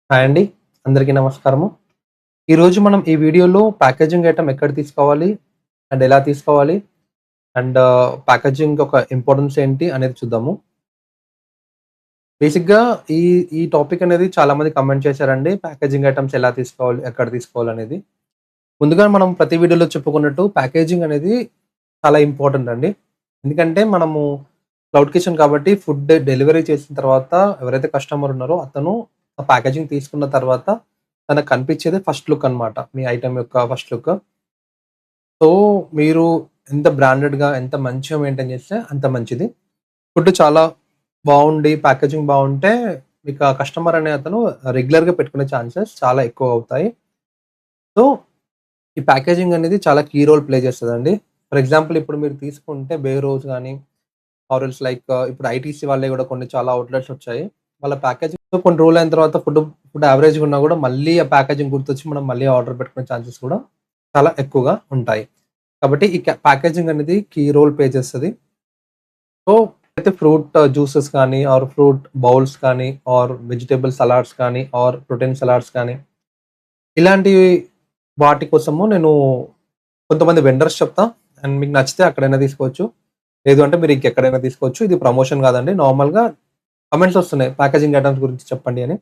Hi అండి. అందరికీ నమస్కారము. ఈరోజు మనం ఈ వీడియోలో ప్యాకేజింగ్ ఐటెమ్ ఎక్కడ తీసుకోవాలి? అండ్ ఎలా తీసుకోవాలి? అండ్ ప్యాకేజింగ్ యొక్క ఇంపార్టెన్స్ ఏంటి అనేది చూద్దాము. బేసిక్‌గా ఈ ఈ టాపిక్ అనేది చాలామంది కామెంట్ చేశారండి. ప్యాకేజింగ్ ఐటెమ్స్ ఎలా తీసుకోవాలి? ఎక్కడ తీసుకోవాలనేది. ముందుగా మనం ప్రతి వీడియోలో చెప్పుకున్నట్టు ప్యాకేజింగ్ అనేది చాలా ఇంపార్టెంట్ అండి. ఎందుకంటే మనము క్లౌడ్ కిచెన్ కాబట్టి ఫుడ్ డెలివరీ చేసిన తర్వాత ఎవరైతే కస్టమర్ ఉన్నారో అతను ఆ ప్యాకేజింగ్ తీసుకున్న తర్వాత తనకు కనిపించేది ఫస్ట్ లుక్ అన్నమాట. మీ ఐటెమ్ యొక్క ఫస్ట్ లుక్. సో, మీరు ఎంత బ్రాండెడ్‌గా, ఎంత మంచిగా మెయింటైన్ చేస్తే అంత మంచిది. ఫుడ్ చాలా బావుండి, ప్యాకేజింగ్ బావుంటే మీకు ఆ కస్టమర్ అనే అతను రెగ్యులర్‌గా పెట్టుకునే ఛాన్సెస్ చాలా ఎక్కువ అవుతాయి. సో, ఈ ప్యాకేజింగ్ అనేది చాలా కీ రోల్ ప్లే చేస్తదండి. ఫర్ ఎగ్జాంపుల్ ఇప్పుడు మీరు తీసుకుంటే 'బేరోస్' గాని ఆర్ ఎల్స్ లైక్ ఇప్పుడు ఐటీసీ వాళ్ళయి గూడా కొన్ని చాలా ఔట్‌లెట్స్ వచ్చాయి. వాళ్ళ ప్యాకేజింగ్‌లో కొన్ని రోజులయిన తర్వాత ఫుడ్ యావరేజ్‌గా ఉన్నా గూడా మళ్ళీ ఆ ప్యాకేజింగ్ గుర్తొచ్చి మనం మళ్ళీ ఆర్డర్ పెట్టుకునే ఛాన్సెస్ కూడా చాలా ఎక్కువగా ఉంటాయి. కాబట్టి ఈ ప్యాకేజింగ్ అనేది కీ రోల్ ప్లే చేస్తది. సో, అయితే ఫ్రూట్ జ్యూసెస్ కానీ ఆర్ ఫ్రూట్ బౌల్స్ కానీ ఆర్ వెజిటబుల్ సలాడ్స్ కానీ ఆర్ ప్రోటీన్ సలాడ్స్ కానీ ఇలాంటి వాటి కోసము నేను కొంతమంది వెండర్స్ చెప్తా. అండ్ మీకు నచ్చితే అక్కడైనా తీసుకోవచ్చు. లేదు అంటే మీరు ఇంకెక్కడైనా తీసుకోవచ్చు. ఇది ప్రమోషన్ కాదండి. నార్మల్‌గా కామెంట్స్ వస్తున్నాయి. ప్యాకేజింగ్ ఐటెమ్స్ గురించి చెప్పండి అని.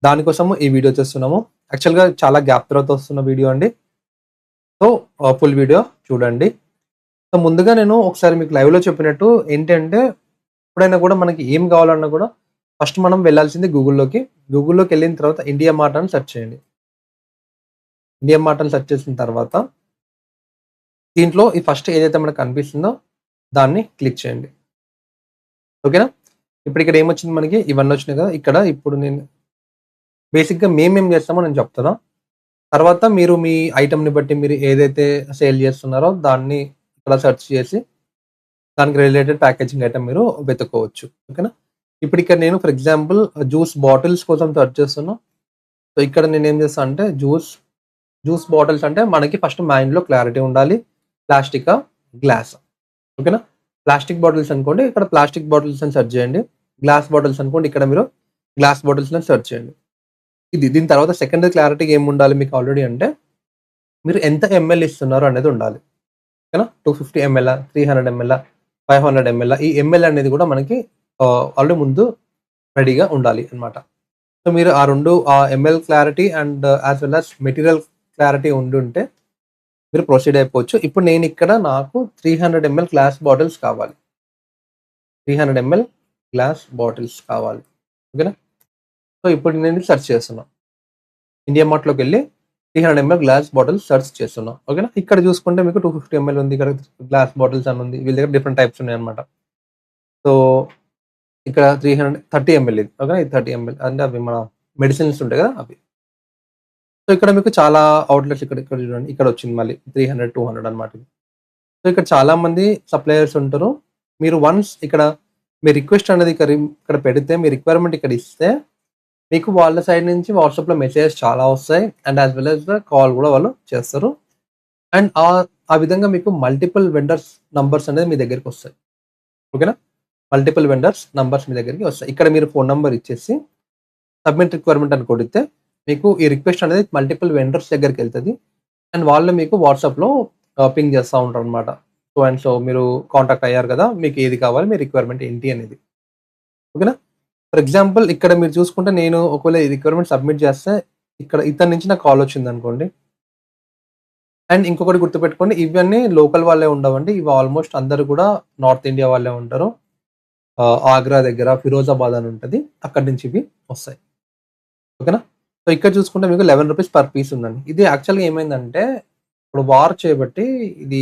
దానికోసము ఈ వీడియో చేస్తున్నాము. యాక్చువల్‌గా చాలా గ్యాప్ తర్వాత వస్తున్న వీడియో అండి. సో, ఫుల్ వీడియో చూడండి. సో, ముందుగా నేను ఒకసారి మీకు లైవ్‌లో చెప్పినట్టు ఏంటంటే, ఎప్పుడైనా కూడా మనకి ఏం కావాలన్నా కూడా ఫస్ట్ మనం వెళ్ళాల్సింది గూగుల్‌లోకి. గూగుల్‌లోకెళ్ళిన తర్వాత ఇండియా మార్ట్ అని సెర్చ్ చేయండి. ఇండియా మార్ట్ అని సెర్చ్ చేసిన తర్వాత దీంట్లో ఈ ఫస్ట్ ఏదైతే మనకు కనిపిస్తుందో దాన్ని క్లిక్ చేయండి. ఓకేనా? ఇప్పుడు ఇక్కడ ఏమొచ్చింది మనకి ఇవన్నీ వచ్చినాయి కదా! ఇక్కడ ఇప్పుడు నేను బేసిక్‌గా మేమేం చేస్తామో నేను చెప్తాను. తర్వాత మీరు మీ ఐటెమ్‌ని బట్టి మీరు ఏదైతే సేల్ చేస్తున్నారో దాన్ని ఇక్కడ సెర్చ్ చేసి దానికి రిలేటెడ్ ప్యాకేజింగ్ ఐటెమ్ మీరు వెతుక్కోవచ్చు. ఓకేనా? ఇప్పుడు ఇక్కడ నేను ఫర్ ఎగ్జాంపుల్ జ్యూస్ బాటిల్స్ కోసం సెర్చ్ చేస్తున్నా. సో, ఇక్కడ నేనేం చేస్తా అంటే జ్యూస్ బాటిల్స్ అంటే మనకి ఫస్ట్ మైండ్‌లో క్లారిటీ ఉండాలి. ప్లాస్టికా? గ్లాసా? ఓకేనా? ప్లాస్టిక్ బాటిల్స్ అనుకోండి ఇక్కడ ప్లాస్టిక్ బాటిల్స్ అని సెర్చ్ చేయండి. గ్లాస్ బాటిల్స్ అనుకోండి ఇక్కడ మీరు గ్లాస్ బాటిల్స్ అని సెర్చ్ చేయండి. దీని తర్వాత సెకండరీ క్లారిటీగా ఏముండాలి మీకు ఆల్రెడీ అంటే మీరు ఎంత ఎంఎల్ ఇస్తున్నారు అనేది ఉండాలి. ఓకేనా? 250 ఎంఎలా? 300 ఎంఎలా? 500 ఎంఎలా? ఈ ఎంఎల్ అనేది కూడా మనకి ఆల్రెడీ ముందు రెడీగా ఉండాలి అన్నమాట. సో, మీరు ఆ 2 ML clarity and as well as material clarity ఉండుంటే మీరు ప్రొసీడ్ అయిపోవచ్చు. ఇప్పుడు నేనిక్కడ నాకు 300 ఎంఎల్ గ్లాస్ బాటిల్స్ కావాలి. 300 ఎంఎల్ గ్లాస్ బాటిల్స్ కావాలి. ఓకేనా? సో, ఇప్పుడు నేను సెర్చ్ చేస్తున్నా. ఇండియా మార్ట్‌లోకెళ్ళి 300 ఎంఎల్ గ్లాస్ బాటిల్స్ సెర్చ్ చేస్తున్నా. ఓకేనా? ఇక్కడ చూసుకుంటే మీకు 250 ఎంఎల్ ఉంది. ఇక్కడ గ్లాస్ బాటిల్స్ అని ఉంది. వీళ్ళ దగ్గర డిఫరెంట్ టైప్స్ ఉన్నాయన్నమాట. సో, ఇక్కడ 30 ఎంఎల్ ఇది. ఓకేనా? ఇది 30 ఎంఎల్ అంటే అవి మన మెడిసిన్స్ ఉంటాయి కదా! అవి. సో, ఇక్కడ మీకు చాలా ఔట్‌లెట్స్ ఇక్కడ ఇక్కడ చూడండి. ఇక్కడొచ్చింది మళ్ళీ 300, 200 అన్నమాట ఇది. సో, ఇక్కడ చాలామంది సప్లయర్స్ ఉంటారు. మీరు వన్స్ ఇక్కడ మీ రిక్వెస్ట్ అనేది ఇక్కడ పెడితే మీ రిక్వైర్మెంట్ ఇక్కడ ఇస్తే మీకు వాళ్ళ సైడ్ నుంచి వాట్సాప్‌లో మెసేజెస్ చాలా వస్తాయి. And as well as the call గూడా వాళ్ళు చేస్తారు. అండ్ ఆ విధంగా మీకు మల్టిపుల్ వెండర్స్ నంబర్స్ అనేది మీ దగ్గరికొస్తాయి. ఓకేనా? మల్టిపుల్ వెండర్స్ నంబర్స్ మీ దగ్గరికి వస్తాయి. ఇక్కడ మీరు ఫోను నంబర్ ఇచ్చేసి సబ్మిట్ రిక్వైర్మెంట్ అని కొడితే మీకు ఈ రిక్వెస్ట్ అనేది మల్టిపుల్ వెండర్స్ దగ్గరికెళ్తది. అండ్ వాళ్ళు మీకు వాట్సాప్‌లో పింగ్ చేస్తా ఉంటారనమాట. సో అండ్ సో మీరు కాంటాక్ట్ అయ్యారు కదా! మీకు ఏది కావాలి? మీ రిక్వైర్మెంట్ ఏంటి అనేది. ఓకేనా? ఫర్ ఎగ్జాంపుల్ ఇక్కడ మీరు చూసుకుంటే నేను ఒకవేళ ఈ రిక్వైర్మెంట్ సబ్మిట్ చేస్తే ఇక్కడ ఇతని నుంచి నాకు కాల్ వచ్చిందనుకోండి. అండ్ ఇంకొకటి గుర్తుపెట్టుకోండి ఇవన్నీ లోకల్ వాళ్ళే ఉండవండి. ఇవి ఆల్‌మోస్ట్ అందరూ కూడా నార్త్ ఇండియా వాళ్ళే ఉంటారు. ఆగ్రా దగ్గర ఫిరోజాబాద్ అని ఉంటది. అక్కడి నుంచి ఇవి వస్తాయి. ఓకేనా? సో ఇక్కడ చూసుకుంటే మీకు రూ. 11 పర్ పీస్ ఉందండి. ఇది యాక్చువల్‌గా ఏమైందంటే ఇప్పుడు వార్ చేయబట్టి ఇది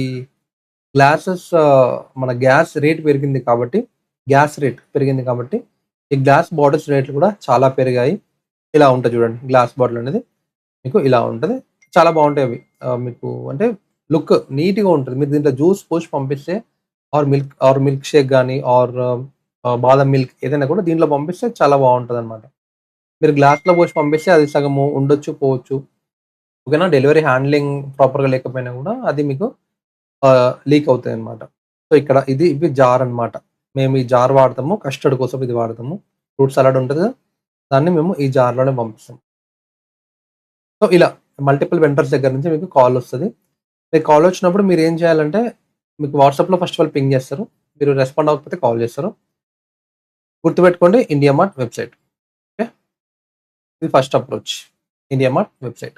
మన గ్యాస్ రేట్ పెరిగింది కాబట్టి గ్యాస్ రేట్ పెరిగింది కాబట్టి ఈ గ్లాస్ బాటిల్స్ రేట్లు కూడా చాలా పెరిగాయి. ఇలా ఉంటది చూడండి. గ్లాస్ బాటిల్ అనేది మీకు ఇలా ఉంటది. చాలా బావుంటాయి అవి. మీకు అంటే లుక్ నీట్‌గా ఉంటది. మీరు దీంట్లో జ్యూస్ పోసి పంపిస్తే మిల్క్ షేక్ గాని బాదం మిల్క్ ఏదైనా కూడా దీంట్లో పంపిస్తే చాలా బావుంటదనమాట. మీరు గ్లాస్‌లో పోసి పంపిస్తే అది సగము ఉండొచ్చు, పోవచ్చు. ఓకేనా? డెలివరీ హ్యాండ్లింగ్ ప్రాపర్‌గా లేకపోయినా కూడా అది మీకు లీక్ అవుతాయన్నమాట. సో, ఇక్కడ ఇవి జార్ అన్నమాట. మేము ఈ జార్ వాడతాము. కస్టర్డ్ కోసం ఇది వాడతాము. ఫ్రూట్ సలాడ్ ఉంటది కదా! దాన్ని మేము ఈ జార్‌లోనే పంపిస్తాం. సో ఇలా మల్టిపుల్ వెండర్స్ దగ్గర నుంచి మీకు కాల్ వస్తది. మీకు కాల్ వచ్చినప్పుడు మీరేం చేయాలంటే, మీకు వాట్సాప్‌లో ఫస్ట్ ఆఫ్ ఆల్ పింగ్ చేస్తారు. మీరు రెస్పాండ్ అవ్వకపోతే కాల్ చేస్తారు. గుర్తుపెట్టుకోండి ఇండియా మార్ట్ వెబ్‌సైట్. ఓకే. ఇది first approach. India mart website.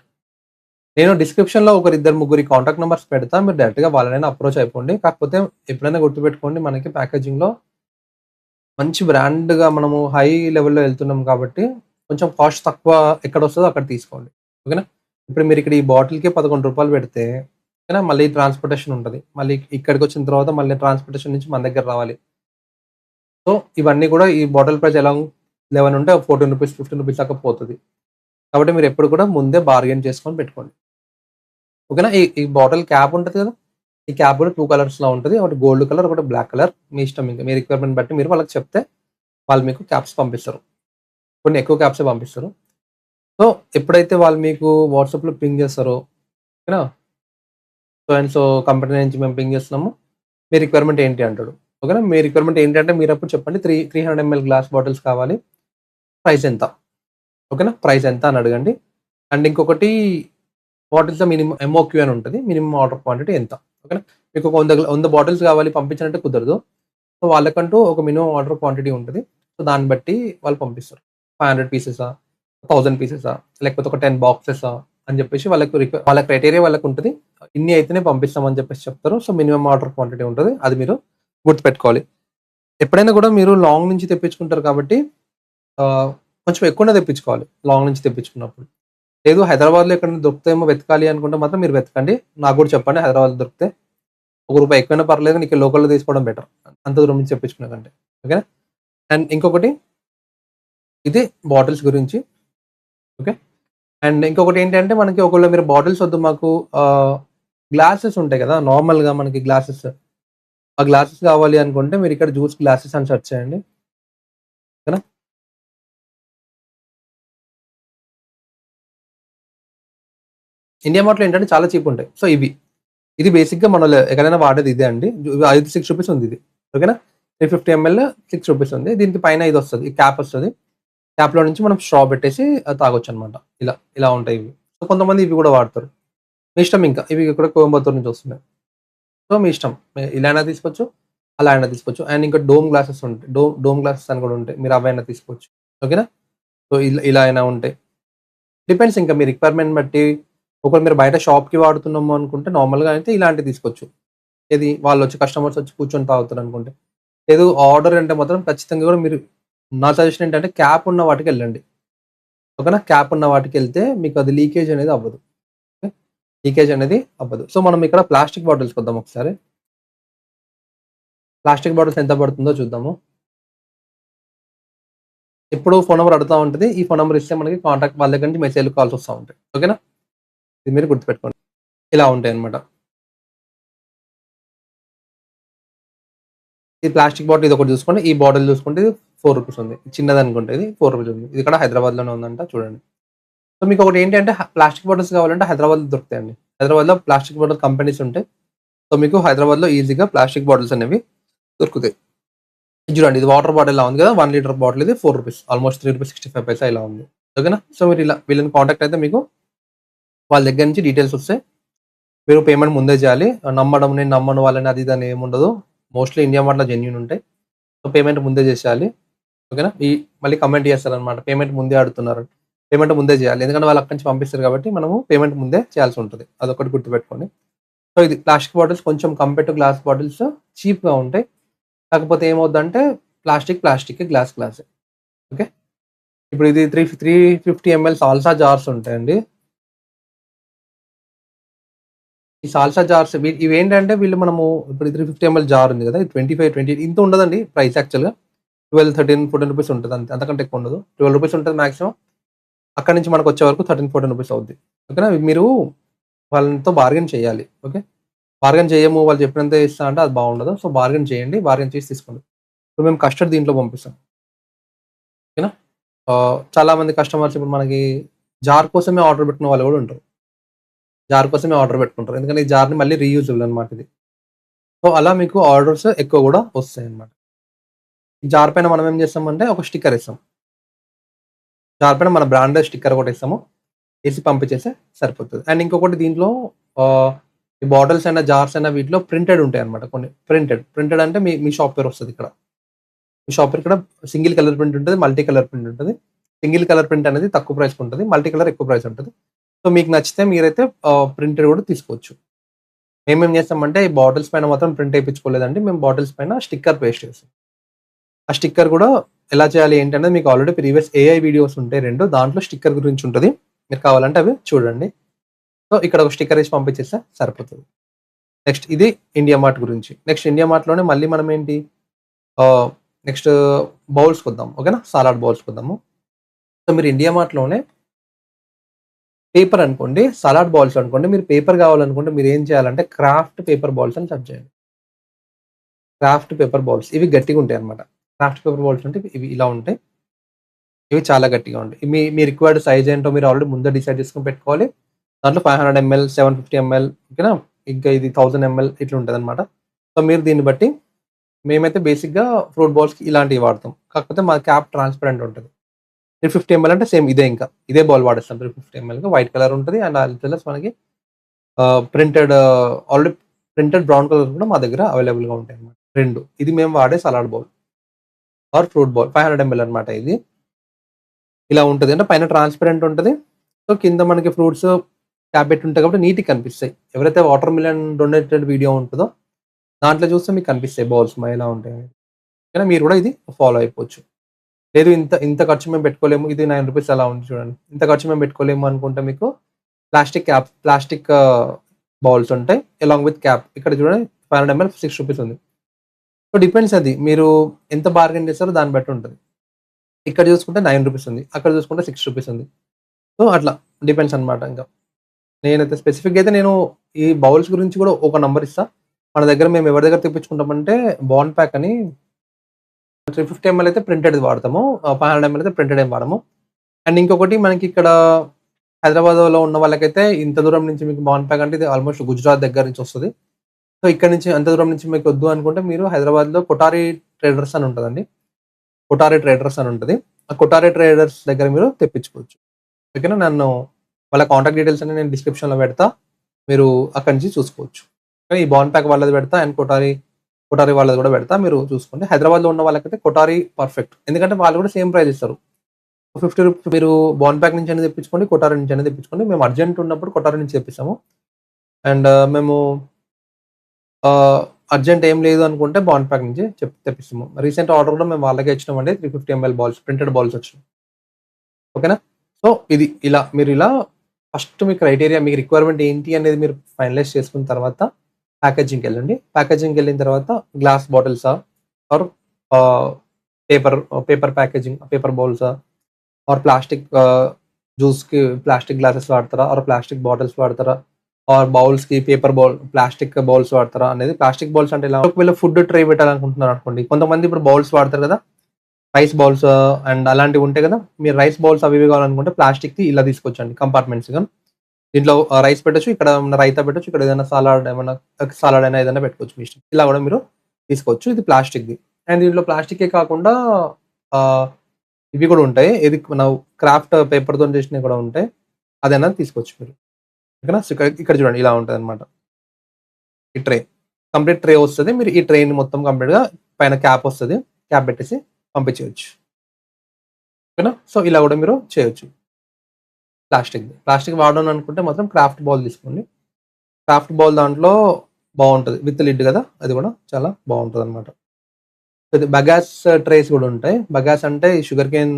నేను డిస్క్రిప్షన్‌లో ఒకరిద్దరు ముగ్గురి కాంటాక్ట్ నంబర్స్ పెడతా. మీరు డైరెక్ట్‌గా వాళ్ళనైనా అప్రోచ్ అయిపోండి. కాకపోతే ఎప్పుడైనా గుర్తుపెట్టుకోండి మనకి ప్యాకేజింగ్‌లో మంచి బ్రాండ్‌గా మనము హై లెవెల్‌లో ఎళ్తున్నాం కాబట్టి కొంచెం కాస్ట్ తక్కువ ఎక్కడొస్తదో అక్కడ తీసుకోండి. ఓకేనా? ఇప్పుడు మీరిక్కడ ఈ బాటిల్‌కే రూ. 11 పెడితే ఓకేనా? మళ్ళీ ట్రాన్స్‌పోర్టేషన్ ఉంటది. మళ్ళీ ఇక్కడికొచ్చిన తర్వాత మళ్ళీ ట్రాన్స్‌పోర్టేషన్ నుంచి మన దగ్గర రావాలి. సో, ఇవన్నీ కూడా ఈ బాటిల్ ప్రైస్ ఎలా 11 ఉంటే రూ. 14, రూ. 15 దాకా పోతది. కాబట్టి మీరెప్పుడు కూడా ముందే బార్గెయిన్ చేసుకొని పెట్టుకోండి. ఓకేనా? ఈ ఈ బాటిల్ క్యాప్ ఉంటది కదా! ఈ క్యాప్ కూడా 2 కలర్స్‌లో ఉంటది. ఒకటి గోల్డ్ కలర్, ఒకటి బ్లాక్ కలర్. మీ ఇష్టం ఇంక. మీ రిక్వైర్‌మెంట్ బట్టి మీరు వాళ్ళకి చెప్తే వాళ్ళు మీకు క్యాప్స్ పంపిస్తారు. కొన్ని ఎక్కువ క్యాప్సే పంపిస్తారు. సో, ఎప్పుడైతే వాళ్ళు మీకు వాట్సాప్‌లో పింగ్ చేస్తారో ఓకేనా? సో అండ్ సో కంపెనీ నుంచి మేము పింగ్ చేస్తున్నాము. మీ రిక్వైర్‌మెంట్ ఏంటి అంటాడు. ఓకేనా? మీ రిక్వైర్‌మెంట్ ఏంటంటే మీరప్పుడు చెప్పండి 300 ఎంఎల్ గ్లాస్ బాటిల్స్ కావాలి. ప్రైస్ ఎంత? ఓకేనా? ప్రైస్ ఎంత అని అడగండి. అండ్ ఇంకొకటి వాట్ ఈస్ ద మినిమమ్ ఎంఓక్యూ అని ఉంటది. మినిమమ్ ఆర్డర్ క్వాంటిటీ ఎంత? ఓకేనా? మీకు ఒక 100 బాటిల్స్ కావాలి పంపించాలంటే కుదరదు. సో, వాళ్ళకంటూ ఒక మినిమమ్ ఆర్డర్ క్వాంటిటీ ఉంటది. సో, దాన్ని బట్టి వాళ్ళు పంపిస్తారు. 500 పీసెసా? 1000 పీసెసా? లేకపోతే ఒక 10 బాక్సెసా? అని చెప్పేసి వాళ్ళ క్రైటీరియా వాళ్ళకుంటది. ఇన్ని అయితేనే పంపిస్తామని చెప్పేసి చెప్తారు. సో, మినిమమ్ ఆర్డర్ క్వాంటిటీ ఉంటది. అది మీరు గుర్తుపెట్టుకోవాలి. ఎప్పుడైనా కూడా మీరు లాంగ్ నుంచి తెప్పించుకుంటారు కాబట్టి కొంచెం ఎక్కువనే తెప్పించుకోవాలి. లాంగ్ నుంచి తెప్పించుకున్నప్పుడు. లేదు హైదరాబాద్‌లో ఎక్కడైనా దొరుకుతాయేమో వెతకాలి అనుకుంటే మాత్రం మీరు వెతకండి. నాకు కూడా చెప్పండి హైదరాబాద్‌లో దొరికితే. రూ. 1 ఎక్కువైనా పర్లేదు. నీకు లోకల్‌లో తీసుకోవడం బెటర్. అంత దూరం నుంచి తెప్పించుకునే కంటే. ఓకేనా? అండ్ ఇంకొకటి ఇది బాటిల్స్ గురించి. ఓకే. అండ్ ఇంకొకటేంటంటే మనకి ఒకవేళ మీరు బాటిల్స్ వద్దు మాకు గ్లాసెస్ ఉంటాయి కదా! నార్మల్‌గా మనకి గ్లాసెస్. ఆ గ్లాసెస్ కావాలి అనుకుంటే మీరిక్కడ జ్యూస్ గ్లాసెస్ అని సెర్చ్ చేయండి. ఓకేనా? ఇండియా మార్ట్‌లో ఏంటంటే చాలా చీప్ ఉంటాయి. సో, ఇవి. ఇది బేసిక్‌గా మనోళ్ళు ఎక్కడైనా వాడేది ఇదే అండి. రూ. 6 ఉంది ఇది. ఓకేనా? 350 ఎంఎల్ రూ. 6 ఉంది. దీనికి పైన ఇదొస్తది. ఈ క్యాప్ ఒస్తది. క్యాప్‌లో నుంచి మనం స్ట్రా పెట్టేసి తాగొచ్చనమాట. ఇలా ఉంటాయి ఇవి. సో, కొంతమంది ఇవి గూడా వాడతారు. మీ ఇష్టం ఇంకా. ఇవి కూడా కోయంబత్తూర్ నుంచి వస్తున్నాయి. సో, మీ ఇష్టం. ఇలా అయినా తీసుకోవచ్చు. అలా అయినా తీసుకోవచ్చు. అండ్ ఇంకా డోమ్ గ్లాసెస్ ఉంటాయి. డోమ్ గ్లాసెస్ అని కూడా ఉంటాయి. మీరు అవైనా తీసుకోవచ్చు. ఓకేనా? సో, ఇలా అయినా ఉంటాయి. డిపెండ్స్ ఇంకా మీ రిక్వైర్‌మెంట్ బట్టి ఒకవేళ మీరు బయట షాప్‌కి వాడుతున్నాము అనుకుంటే నార్మల్‌గా అయితే ఇలాంటివి తీసుకోవచ్చు. ఏది వాళ్ళొచ్చి కస్టమర్స్ వచ్చి కూర్చొని తాగుతారనుకుంటే. లేదు ఆర్డర్ అంటే మాత్రం ఖచ్చితంగా కూడా మీరు నా సజెషన్ ఏంటంటే క్యాప్ ఉన్న వాటికెళ్ళండి. ఓకేనా? క్యాప్ ఉన్న వాటికెళ్తే మీకు అది లీకేజ్ అనేది అవ్వదు. ఓకే. లీకేజ్ అనేది అవ్వదు. సో, మనం ఇక్కడ ప్లాస్టిక్ బాటిల్స్‌కొద్దాం ఒకసారి. ప్లాస్టిక్ బాటిల్స్ ఎంత పడుతుందో చూద్దాము. ఎప్పుడు ఫోన్ నంబర్ అడుగుతా ఉంటది. ఈ ఫోన్ నంబర్ ఇస్తే మనకి కాంటాక్ట్ వాళ్ళ దగ్గర నుంచి మెసేజ్‌లు, కాల్స్ వస్తా ఉంటాయి. ఓకేనా? ఇది మీరు గుర్తుపెట్టుకోండి. ఇలా ఉంటాయన్నమాట. ఈ ప్లాస్టిక్ బాటిల్ ఇదొకటి చూసుకోండి. ఈ బాటిల్ చూసుకుంటే ఇది రూ. 4 ఉంది. చిన్నదనుకుంటే ఇది రూ. 4 ఉంది. ఇది కూడా హైదరాబాద్‌లోనే ఉందంట చూడండి. సో, మీకొకటేంటంటే ప్లాస్టిక్ బాటిల్స్ కావాలంటే హైదరాబాద్‌లో దొరుకుతాయండి. హైదరాబాద్‌లో ప్లాస్టిక్ బాటిల్ కంపెనీస్ ఉంటాయి. సో, మీకు హైదరాబాద్‌లో ఈజీగా ప్లాస్టిక్ బాటిల్స్ అనేవి దొరుకుతాయి. ఇది చూడండి ఇది వాటర్ బాటిల్‌లా ఉంది కదా! 1 లీటర్ బాటిల్ ఇది రూ. 4 ఆల్‌మోస్ట్ రూ. 3.65 ఇలా ఉంది. ఓకేనా? సో, మీరు ఇలా వీళ్ళని కాంటాక్ట్ అయితే మీకు వాళ్ళ దగ్గర నుంచి డీటెయిల్స్ వస్తాయి. మీరు పేమెంట్ ముందే చేయాలి. నమ్మడం నేను నమ్మను వాళ్ళని అది ఇది అని ఏముండదు. మోస్ట్‌లీ ఇండియా మార్ట్‌లో జెన్యూన్ ఉంటాయి. సో, పేమెంట్ ముందే చేసేయాలి. ఓకేనా? మళ్ళీ కామెంట్ చేస్తారనమాట. పేమెంట్ ముందే అడుగుతున్నారు. పేమెంట్ ముందే చేయాలి. ఎందుకంటే వాళ్ళు అక్కడి నుంచి పంపిస్తారు కాబట్టి మనము పేమెంట్ ముందే చేయాల్సి ఉంటది. అదొకటి గుర్తుపెట్టుకోండి. సో, ఇది ప్లాస్టిక్ బాటిల్స్ కొంచెం కంపేర్ టు గ్లాస్ బాటిల్స్ చీప్‌గా ఉంటాయి. కాకపోతే ఏమవుద్దంటే ప్లాస్టికే, గ్లాసే. ఓకే. ఇప్పుడు ఇది 350 ఎంఎల్ సాల్సా జార్స్ ఉంటాయండి. ఈ సాల్సా జార్స్ ఇవేంటంటే వీళ్ళు మనము ఇప్పుడు 350 ఎంఎల్ జార్ ఉంది కదా! ఇది 25, 20 ఇంత ఉండదండి ప్రైస్ యాక్చువల్‌గా. 12, 13, 14 రూపీస్ ఉంటది అంతే. అంతకంటే ఎక్కువ ఉండదు. 12 రూపీస్ ఉంటది మాక్సిమం. అక్కడి నుంచి మనకొచ్చే వరకు 13, 14 రూపీస్ అవుద్ది. ఓకేనా? మీరు వాళ్ళతో బార్గెయిన్ చేయాలి. ఓకే. బార్గెయిన్ చేయము వాళ్ళు చెప్పినంతే ఇస్తా అంటే అది బాగుండదు. సో, బార్గెయిన్ చేయండి. బార్గెయిన్ చేసి తీసుకోండి. ఇప్పుడు మేము కస్టర్డ్ దీంట్లో పంపిస్తాం. ఓకేనా? చాలా మంది కస్టమర్స్ ఇప్పుడు మనకి జార్ కోసమే ఆర్డర్ పెట్టుకున్న వాళ్ళు గూడా ఉంటారు. జార్ కోసమే ఆర్డర్ పెట్టుకుంటారు. ఎందుకంటే ఈ జార్‌ని మళ్ళీ రీయూజబుల్ అనమాట ఇది. సో, అలా మీకు ఆర్డర్స్ ఎక్కువ గూడా వస్తాయన్నమాట. ఈ జార్ పైన మనం ఏం చేస్తామంటే ఒక స్టిక్కర్ ఇస్తాం. జార్ పైన మన బ్రాండెడ్ స్టిక్కర్ ఒకటేస్తాము. ఏసి పంపించేస్తే సరిపోతది. అండ్ ఇంకొకటి దీంట్లో ఆహ్, ఈ బాటిల్స్ అయినా, జార్స్ అయినా వీటిలో ప్రింటెడ్ ఉంటాయన్నమాట కొన్ని. ప్రింటెడ్ అంటే మీ మీ షాప్ పేరు వస్తది ఇక్కడ. మీ షాప్ పేరు ఇక్కడ సింగిల్ కలర్ ప్రింట్ ఉంటది. మల్టీ కలర్ ప్రింట్ ఉంటది. సింగిల్ కలర్ ప్రింట్ అనేది తక్కువ ప్రైస్‌కి ఉంటది. మల్టీ కలర్ ఎక్కువ ప్రైస్ ఉంటది. సో, మీకు నచ్చితే మీరైతే ప్రింటెడ్ కూడా తీసుకోవచ్చు. మేమేం చేస్తామంటే ఈ బాటిల్స్ పైన మాత్రం ప్రింట్ ఏపించుకోలేదండి. మేము బాటిల్స్ పైన స్టిక్కర్ పేస్ట్ చేసాం. ఆ స్టిక్కర్ కూడా ఎలా చేయాలి ఏంటి అనేది మీకు ఆల్రెడీ ప్రీవియస్ ఏఐ వీడియోస్ ఉంటాయి 2. దాంట్లో స్టిక్కర్ గురించి ఉంటది. మీరు కావాలంటే అవి చూడండి. సో, ఇక్కడ ఒక స్టిక్కర్ ఏసి పంపించేస్తే సరిపోతది. నెక్స్ట్ ఇది ఇండియా మార్ట్ గురించి. నెక్స్ట్ ఇండియా మార్ట్‌లోనే మళ్ళీ మనం ఏంటి ఆహ్, నెక్స్ట్ బౌల్స్‌కొద్దాం. ఓకేనా? సాలాడ్ బౌల్స్‌కొద్దాము. సో, మీరు ఇండియా మార్ట్‌లోనే పేపర్ అనుకోండి, సలాడ్ బౌల్స్ అనుకోండి. మీరు పేపర్ కావాలనుకుంటే మీరేం చేయాలంటే క్రాఫ్ట్ పేపర్ బౌల్స్ అని సెర్చ్ చేయండి. క్రాఫ్ట్ పేపర్ బౌల్స్ ఇవి గట్టిగుంటాయన్నమాట. క్రాఫ్ట్ పేపర్ బౌల్స్ అంటే ఇవి ఇలా ఉంటాయి. ఇవి చాలా గట్టిగా ఉంటాయి. మీ మీ రిక్వైర్డ్ సైజ్ ఏంటో మీరు ఆల్రెడీ ముందే డిసైడ్ చేసుకొని పెట్టుకోవాలి. దాంట్లో 500 ఎంఎల్, 750 ఎంఎల్ ఓకేనా? ఇంకా ఇది 1000 ఎంఎల్ ఇట్లా ఉంటదన్నమాట. సో, మీరు దీన్ని బట్టి మేమైతే బేసిక్‌గా ఫ్రూట్ బౌల్స్‌కి ఇలాంటివి వాడతాం. కాకపోతే మా క్యాప్ ట్రాన్స్‌పరెంట్ ఉంటది. 350 ఎంఎల్ అంటే సేమ్ ఇదే ఇంకా. ఇదే బౌల్ వాడేస్తాం 350 ఎంఎల్‌గా వైట్ కలర్ ఉంటది. అండ్ యాస్ వెల్ యాస్ మనకి printed already printed brown colour కూడా మా దగ్గర అవైలబుల్‌గా ఉంటాయన్నమాట. 2 ఇది మేము వాడే salad bowl or fruit bowl 500 ML అన్నమాట ఇది. ఇలా ఉంటది. అంటే పైన ట్రాన్స్‌పరెంట్ ఉంటది. సో, కింద మనకి ఫ్రూట్స్ క్యాప్ పెట్టి ఉంటాయి కాబట్టి నీట్‌గా కనిపిస్తాయి. ఎవరైతే వాటర్ మిలన్ డొనేటెడ్ వీడియో ఉంటదో దాంట్లో చూస్తే మీకు కనిపిస్తాయి బౌల్స్ ఎలా ఉంటాయని. కానీ మీరు కూడా ఇది ఫాలో అయిపోవచ్చు. లేదు ఇంత ఇంత ఖర్చు మేము పెట్టుకోలేము. ఇది ₹9 అలా ఉంది చూడండి. ఇంత ఖర్చు మేము పెట్టుకోలేము అనుకుంటే మీకు ప్లాస్టిక్ బౌల్స్ ఉంటాయి. Along with cap. ఇక్కడ చూడండి 500 ఎంఎల్ ₹6 ఉంది. సో, డిపెండ్స్ అది. మీరు ఎంత బార్గెయిన్ చేస్తారో దాన్ని బట్టి ఉంటది. ఇక్కడ చూసుకుంటే ₹9 ఉంది. అక్కడ చూసుకుంటే ₹6 ఉంది. సో, అట్లా డిపెండ్స్ అన్నమాట ఇంకా. నేనైతే స్పెసిఫిక్‌గా అయితే నేను ఈ బౌల్స్ గురించి కూడా ఒక నంబర్ ఇస్తా. మన దగ్గర మేము ఎవరి దగ్గర తెప్పించుకుంటామంటే బాండ్ ప్యాక్ అని 350 ఎంఎల్ అయితే ప్రింటెడ్‌ది వాడతాము. 500 ఎంఎల్ అయితే ప్రింటెడ్ ఏం వాడము. అండ్ ఇంకొకటి మనకి ఇక్కడ హైదరాబాద్‌లో ఉన్న వాళ్ళకైతే ఇంత దూరం నుంచి మీకు బాండ్ ప్యాక్ అంటే ఇది ఆల్‌మోస్ట్ గుజరాత్ దగ్గర నుంచి వస్తది. సో, ఇక్కడి నుంచి అంత దూరం నుంచి మీకు వద్దు అనుకుంటే మీరు హైదరాబాద్‌లో కొఠారి ట్రేడర్స్ అని ఉంటదండి. కొఠారి ట్రేడర్స్ అని ఉంటది. ఆ కొఠారి ట్రేడర్స్ దగ్గర మీరు తెప్పించుకోవచ్చు. ఓకేనా? వాళ్ళ కాంటాక్ట్ డీటెయిల్స్ అన్ని నేను డిస్క్రిప్షన్‌లో పెడతా. మీరు అక్కడి నుంచి చూసుకోవచ్చు. కానీ ఈ బాండ్ ప్యాక్ వాళ్ళది పెడతా అండ్ కొఠారి వాళ్ళది కూడా పెడతా. మీరు చూసుకోండి. హైదరాబాద్‌లో ఉన్న వాళ్ళకైతే కొఠారి పర్ఫెక్ట్. ఎందుకంటే వాళ్ళు కూడా సేమ్ ప్రైస్ ఇస్తారు. రూ. 50 మీరు బాండ్ ప్యాక్ నుంచైనా తెప్పించుకోండి. కొఠారి నుంచైనా తెప్పించుకోండి. మేము అర్జెంట్ ఉన్నప్పుడు కొఠారి నుంచి తెప్పిస్తాము. అండ్ మేము ఆహ్, అర్జెంట్ ఏం లేదు అనుకుంటే బాండ్ ప్యాక్ నుంచి తెప్పిస్తాము. రీసెంట్ ఆర్డర్ కూడా మేము వాళ్ళకే ఇచ్చినామండి. 350 ఎంఎల్ బాల్స్ ప్రింటెడ్ బాల్స్ వచ్చినాయి. ఓకేనా? సో, ఇది మీరు ఇలా ఫస్ట్ మీ క్రైటీరియా మీ రిక్వైర్మెంట్ ఏంటి అనేది మీరు ఫైనలైజ్ చేసుకున్న తర్వాత ప్యాకేజింగ్‌కెళ్ళండి. ప్యాకేజింగ్‌కెళ్ళిన తర్వాత గ్లాస్ బాటిల్సా or ah, paper paper packaging paper బౌల్సా ఆర్ ప్లాస్టిక్ జ్యూస్‌కి ప్లాస్టిక్ గ్లాసెస్ వాడతారా? ఆర్ ప్లాస్టిక్ బాటిల్స్ వాడతారా? ఆర్ బౌల్స్‌కి పేపర్ బౌల్ ప్లాస్టిక్ బౌల్స్ వాడతారా? అనేది ప్లాస్టిక్ బౌల్స్ అంటే ఎలా ఒకవేళ ఫుడ్ ట్రే పెట్టాలనుకుంటున్నారనుకోండి. కొంతమంది ఇప్పుడు బౌల్స్ వాడతారు కదా! రైస్ బౌల్స్ అండ్ అలాంటివి ఉంటాయి కదా! మీరు రైస్ బౌల్స్ అవి ఇవి కావాలనుకుంటే ప్లాస్టిక్‌ది ఇలా తీసుకోవచ్చండి కంపార్ట్మెంట్స్‌గా. దీంట్లో రైస్ పెట్టొచ్చు. ఇక్కడ ఏమన్నా రైతా పెట్టొచ్చు. ఇక్కడ ఏదైనా సాలడ్ అయినా ఏదైనా పెట్టుకోవచ్చు మీ ఇష్టం. ఇలా కూడా మీరు తీసుకోవచ్చు. ఇది ప్లాస్టిక్‌ది. అండ్ దీంట్లో ప్లాస్టికే కాకుండా ఆహ్, ఇవి కూడా ఉంటాయి. ఇది మన క్రాఫ్ట్ పేపర్‌తోని చేసినవి కూడా ఉంటాయి. అదైనా తీసుకోవచ్చు మీరు. ఓకేనా? సో, ఇక్కడ ఇక్కడ చూడండి ఇలా ఉంటదన్నమాట. ఈ ట్రే. కంప్లీట్ ట్రే వస్తది. మీరు ఈ ట్రేని మొత్తం కంప్లీట్‌గా పైన క్యాప్ వస్తది. క్యాప్ పెట్టేసి పంపించేయొచ్చు. ఓకేనా? సో, ఇలా కూడా మీరు చేయొచ్చు. ప్లాస్టిక్‌ది. ప్లాస్టిక్ వాడను అనుకుంటే మాత్రం క్రాఫ్ట్ బౌల్ తీసుకోండి. క్రాఫ్ట్ బౌల్ దాంట్లో బావుంటది. విత్ లిడ్ గదా! అది గూడా చాలా బావుంటదనమాట. ఇది బగాస్ ట్రేస్ గూడా ఉంటాయి. బగాస్ అంటే ఈ షుగర్ కేన్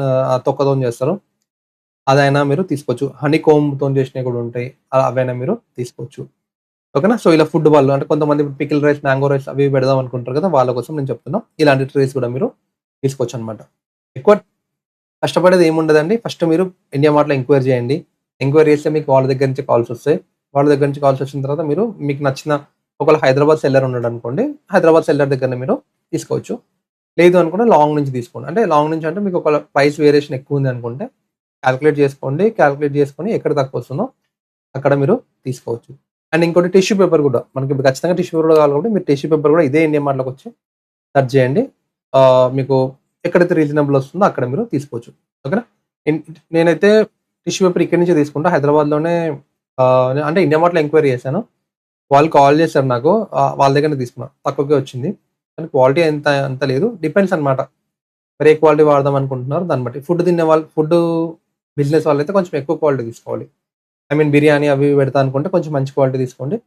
తొక్కతోని జేస్తారు. అదైనా మీరు తీసుకోవచ్చు. హనీ కోంబ్‌తోని జేసినయి గూడా ఉంటాయి. అవైనా మీరు తీసుకోవచ్చు. ఓకేనా? సో, ఇలా ఫుడ్ వాళ్ళు అంటే కొంతమంది పికిల్ రైస్, మ్యాంగో రైస్ అవి ఇవి పెడదాం అనుకుంటారు గదా! వాళ్ళ కోసం నేను చెప్తున్నా. ఇలాంటి ట్రేస్ గూడా మీరు తీసుకోవచ్చనమాట. ఎక్కువ కష్టపడేది ఏముండదండి. ఫస్ట్ మీరు ఇండియా మార్ట్‌లో ఎంక్వైరీ చేయండి. ఎంక్వైరీ చేస్తే మీకు వాళ్ళ దగ్గర నుంచి కాల్స్ వస్తాయి. వాళ్ళ దగ్గర నుంచి కాల్స్ వచ్చిన తర్వాత మీరు మీకు నచ్చిన ఒకవేళ హైదరాబాద్ సెల్లర్ ఉన్నాడనుకోండి. హైదరాబాద్ సెల్లర్ దగ్గరనే మీరు తీసుకోవచ్చు. లేదు అనుకుంటే లాంగ్ నుంచి తీసుకోండి. అంటే లాంగ్ నుంచి అంటే మీకు ఒకవేళ ప్రైస్ వేరియేషన్ ఎక్కువుంది అనుకుంటే కాలిక్యులేట్ చేసుకోండి. కాలిక్యులేట్ చేసుకొని ఎక్కడ తక్కువొస్తుందో అక్కడ మీరు తీసుకోవచ్చు. అండ్ ఇంకోటి టిష్యూ పేపర్ గూడా. మనకి ఇప్పుడు ఖచ్చితంగా టిష్యూ పేపర్ కూడా కావాలి కాబట్టి మీరు టిష్యూ పేపర్ కూడా ఇదే ఇండియా మార్ట్‌లోకొచ్చి సెర్చ్ చేయండి. మీకు ఎక్కడైతే రీజనబుల్ వస్తుందో అక్కడ మీరు తీసుకోవచ్చు. ఓకేనా? ఇన్ నేనైతే టిష్యూ పేపర్ ఇక్కడి నుంచి తీసుకుంటా. హైదరాబాద్‌లోనే అంటే ఇండియా మార్ట్‌లో ఎంక్వైరీ చేశాను. వాళ్ళు కాల్ చేశారు నాకు. వాళ్ళ దగ్గరనే తీసుకున్నా. తక్కువకే వచ్చింది. కానీ క్వాలిటీ అంత లేదు. డిపెండ్స్ అనమాట. మరి ఏ క్వాలిటీ వాడదాం అనుకుంటున్నారో దాన్ని బట్టి. ఫుడ్ బిజినెస్ వాళ్ళైతే కొంచెం ఎక్కువ క్వాలిటీ తీసుకోవాలి. ఐ మీన్ బిర్యానీ అవి ఇవి పెడతా అనుకుంటే కొంచెం మంచి క్వాలిటీ తీసుకోండి.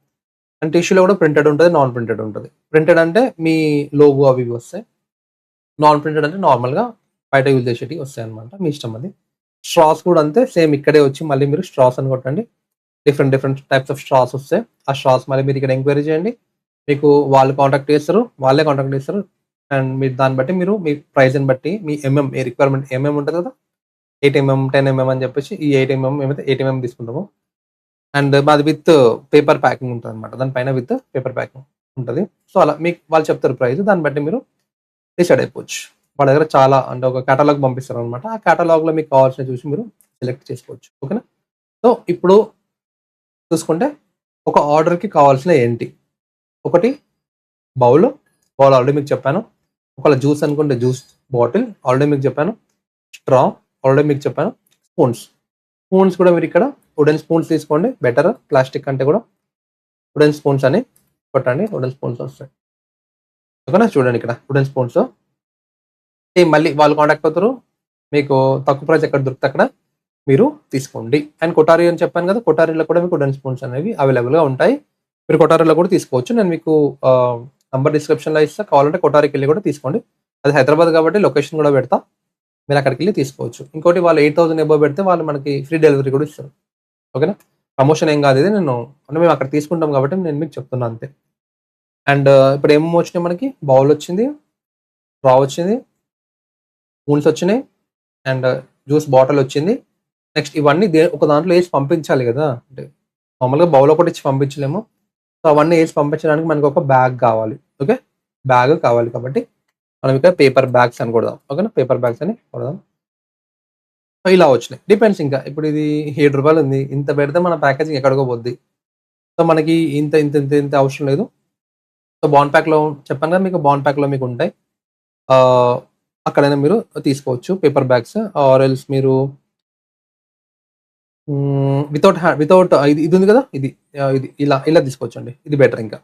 అండ్ టిష్యూలో కూడా ప్రింటెడ్ ఉంటది. నాన్ ప్రింటెడ్ ఉంటది. ప్రింటెడ్ అంటే మీ లోగో అవి ఇవి వస్తాయి. నాన్ ప్రింటెడ్ అంటే నార్మల్‌గా బయట యూజ్ చేసేటివి వస్తాయన్నమాట. మీ ఇష్టం అది. స్ట్రాస్ కూడా అంతే సేమ్ ఇక్కడే వచ్చి మళ్ళీ మీరు స్ట్రాస్ అని కొట్టండి. డిఫరెంట్ టైప్స్ ఆఫ్ స్ట్రాస్ వస్తాయి. ఆ స్ట్రాస్ మళ్ళీ మీరు ఇక్కడ ఎంక్వైరీ చేయండి. మీకు వాళ్ళు కాంటాక్ట్ చేస్తారు. వాళ్ళే కాంటాక్ట్ చేస్తారు. అండ్ మీరు దాన్ని బట్టి మీరు మీ ప్రైస్‌ని బట్టి మీ మీ రిక్వైర్మెంట్ ఉంటది కదా! 8 10 అని చెప్పేసి ఈ 8 ఎంఎం తీసుకుంటాము. అండ్ మాది విత్ పేపర్ ప్యాకింగ్ ఉంటదనమాట. దాని పైన విత్ పేపర్ ప్యాకింగ్ ఉంటది. సో, అలా మీకు వాళ్ళు చెప్తారు ప్రైస్. దాన్ని బట్టి మీరు డిసైడ్ అయిపోవచ్చు. వాళ్ళ దగ్గర చాలా అంటే ఒక కేటలాగ్ పంపిస్తారనమాట. ఆ కేటలాగ్‌లో మీకు కావాల్సినవి చూసి మీరు సెలెక్ట్ చేసుకోవచ్చు. ఓకేనా? సో, ఇప్పుడు చూసుకుంటే ఒక ఆర్డర్‌కి కావాల్సినయి ఏంటి? ఒకటి బౌల్. బౌల్ ఆల్రెడీ మీకు చెప్పాను. ఒకవేళ జ్యూస్ అనుకుంటే జ్యూస్ బాటిల్ ఆల్రెడీ మీకు చెప్పాను. స్ట్రా ఆల్రెడీ మీకు చెప్పాను. స్పూన్స్. స్పూన్స్ కూడా మీరిక్కడ వుడెన్ స్పూన్స్ తీసుకోండి బెటర్. ప్లాస్టిక్ కంటే కూడా వుడెన్ స్పూన్స్ అని కొట్టండి. వుడెన్ స్పూన్స్ వస్తాయి. ఓకేనా? చూడండి ఇక్కడ వుడెన్ స్పూన్స్. మళ్ళీ వాళ్ళు కాంటాక్ట్ అవుతారు. మీకు తక్కువ ప్రైస్ ఎక్కడ దొరికితే అక్కడ మీరు తీసుకోండి. అండ్ కొటారి అని చెప్పాను కదా! కొటారీలో కూడా మీకు వుడెన్ స్పూన్స్ అనేవి అవైలబుల్‌గా ఉంటాయి. మీరు కొటారీలో కూడా తీసుకోవచ్చు. నేను మీకు నంబర్ డిస్క్రిప్షన్‌లో ఇస్తా. కావాలంటే కొటారికెళ్ళి కూడా తీసుకోండి. అది హైదరాబాద్ కాబట్టి లొకేషన్ కూడా పెడతా. మీరు అక్కడికెళ్ళి తీసుకోవచ్చు. ఇంకోటి వాళ్ళు 8000 అబోవ్ పెడితే వాళ్ళు మనకి ఫ్రీ డెలివరీ కూడా ఇస్తారు. ఓకేనా? ప్రమోషన్ ఏం కాదు ఇది. అంటే మేము అక్కడ తీసుకుంటాం కాబట్టి నేను మీకు చెప్తున్నా అంతే. అండ్ ఇప్పుడు ఏమేమి వచ్చినాయి మనకి బౌల్ వచ్చింది, స్ట్రా వచ్చింది, స్పూన్స్ వచ్చినాయి అండ్ జ్యూస్ బాటిల్ వచ్చింది. నెక్స్ట్ ఇవన్నీ ఒక దాంట్లో ఏసి పంపించాలి కదా! అంటే నార్మల్‌గా బౌల్ ఒకటి ఇచ్చి పంపించలేము. సో, అవన్నీ ఏసి పంపించడానికి మనకు ఒక బ్యాగ్ కావాలి. ఓకే. బ్యాగ్ కావాలి కాబట్టి మనం ఇక్కడ పేపర్ బ్యాగ్స్ అని కొడదాం. ఓకేనా? పేపర్ బ్యాగ్స్ అని కొడదాం. సో, ఇలా వచ్చినాయి. డిపెండ్స్ ఇంకా. ఇప్పుడు ఇది రూ. 7 ఉంది. ఇంత పెడితే మన ప్యాకేజింగ్ ఎక్కడికో పోద్ది. సో, మనకి ఇంత అవసరం లేదు. సో, బాండ్ ప్యాక్‌లో చెప్పాను కదా! మీకు బాండ్ ప్యాక్‌లో మీకు ఉంటాయి. ఆహ్, అక్కడైనా మీరు తీసుకోవచ్చు పేపర్ బ్యాగ్స్ ఆర్ ఎల్స్ మీరు వితౌట్ ఇది ఉంది కదా! ఇది ఇలా తీసుకోవచ్చండి. ఇది బెటర్ ఇంకా.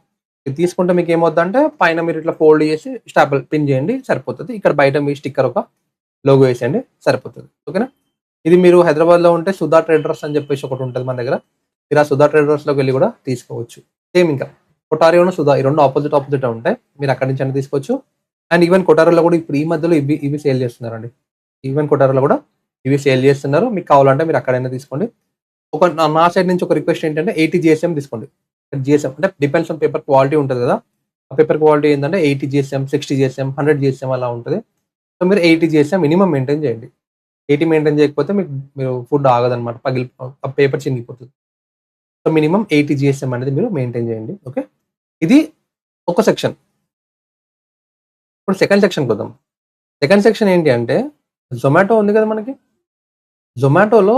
ఇది తీసుకుంటే మీకేమవుద్దంటే పైన మీరు ఇట్లా ఫోల్డ్ చేసి స్టాపుల్ పిన్ చేయండి సరిపోతది. ఇక్కడ బయట మీ స్టిక్కర్ ఒక లోగో ఏసేయండి సరిపోతది. ఓకేనా? ఇది మీరు హైదరాబాద్‌లో ఉంటే సుధా ట్రేడర్స్ అని చెప్పేసి ఒకటుంటది మన దగ్గర. మీరు ఆ సుధా ట్రేడర్స్‌లోకెళ్ళి కూడా తీసుకోవచ్చు. సేమ్ ఇంకా. కొటారియోను, సుధా ఈ 2 అపోజిటే ఉంటాయి. మీరు అక్కడి నుంచైనా తీసుకోవచ్చు. అండ్ ఈవెన్ కొటారోలో కూడా ఇప్పుడు ఈ మధ్యలో ఇవి సేల్ చేస్తున్నారండి. ఈవెన్ కొటారోలో కూడా ఇవి సేల్ చేస్తున్నారు. మీకు కావాలంటే మీరు అక్కడైనా తీసుకోండి. నా సైడ్ నుంచి ఒక రిక్వెస్ట్ ఏంటంటే 80 జీఎస్ఎం తీసుకోండి. జీఎస్ఎం అంటే డిపెండ్స్ ఆన్ పేపర్ క్వాలిటీ ఉంటది కదా! ఆ పేపర్ క్వాలిటీ ఏందంటే 80 జీఎస్ఎం, 60 జీఎస్ఎం, 100 జీఎస్ఎం అలా ఉంటది. సో, మీరు 80 జీఎస్ఎం మినిమమ్ మెయింటైన్ చేయండి. 80 మెయింటైన్ చేయకపోతే మీరు ఫుడ్ ఆగదన్నమాట. ఆ పేపర్ చినిగిపోతది. సో, మినిమమ్ 80 జీఎస్ఎం అనేది మీరు మెయింటైన్ చేయండి. ఓకే. ఇది ఒక సెక్షన్. ఇప్పుడు సెకండ్ సెక్షన్‌కొద్దాం. సెకండ్ సెక్షన్ ఏంటి అంటే జొమాటో ఉంది కదా మనకి. జొమాటోలో